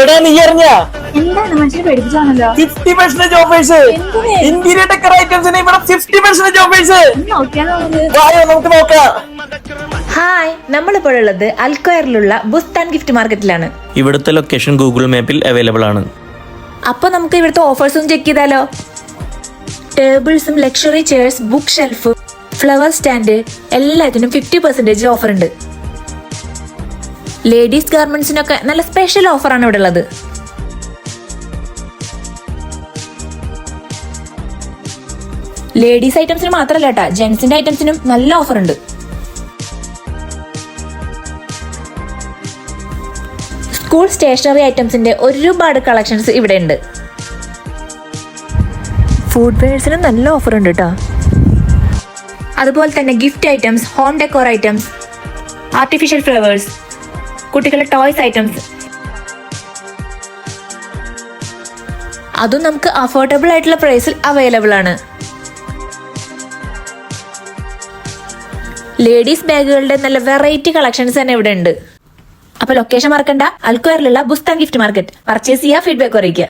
എടാ നീ അറിഞ്ഞ എന്താണ് മനുഷ്യനെ പേടിപ്പിച്ചാണല്ലോ. 50% ഓഫേഴ്സ്. ഇന്റീരിയർ ഡെക്കർ ഐറ്റംസിന് ഇവിടെ 50% ഓഫേഴ്സ്. വായോ നമുക്ക് നോക്കാം. ഹായ്, നമ്മളിപ്പോഴുള്ളത് അൽക്കോയറിലുള്ള ബുസ്താൻ ഗിഫ്റ്റ് മാർക്കറ്റിലാണ്. ഇവിടുത്തെ ലൊക്കേഷൻ ഗൂഗിൾ മാപ്പിൽ അവൈലബിൾ ആണ്. അപ്പൊ നമുക്ക് ഇവിടുത്തെ ഓഫേഴ്സും ചെക്ക് ചെയ്താലോ. ടേബിൾസും luxury chairs, book shelf, flower stand എല്ലാത്തിനും 50% ഓഫർ ഉണ്ട്. ലേഡീസ് ഗാർമെന്റ്സിനൊക്കെ നല്ല സ്പെഷ്യൽ ഓഫറാണ് ഇവിടെ ഉള്ളത്. ലേഡീസ് ഐറ്റംസിന് മാത്രമല്ല കേട്ടാ, ജെന്റ്സിന്റെ ഐറ്റംസിനും നല്ല ഓഫർ ഉണ്ട്. സ്കൂൾ സ്റ്റേഷനറി ഐറ്റംസിന്റെ ഒരുപാട് കളക്ഷൻസ് ഇവിടെ ഉണ്ട്. ഫുഡ് വെയർസിന് നല്ല ഓഫർ ഉണ്ട് കേട്ടോ. അതുപോലെ തന്നെ gift items, home decor items, artificial flowers, കുട്ടികളുടെ ടോയ്സ് ഐറ്റംസ്, അതും നമുക്ക് അഫോർഡബിൾ ആയിട്ടുള്ള പ്രൈസിൽ അവൈലബിൾ ആണ്. ലേഡീസ് ബാഗുകളുടെ നല്ല വെറൈറ്റി കളക്ഷൻസ് തന്നെ ഇവിടെ ഉണ്ട്. അപ്പൊ ലൊക്കേഷൻ മറക്കണ്ട, അൽക്കോയറിലുള്ള ബുസ്താൻ ഗിഫ്റ്റ് മാർക്കറ്റ്. പർച്ചേസ് ചെയ്യുക, ഫീഡ്ബാക്ക് അറിയിക്കുക.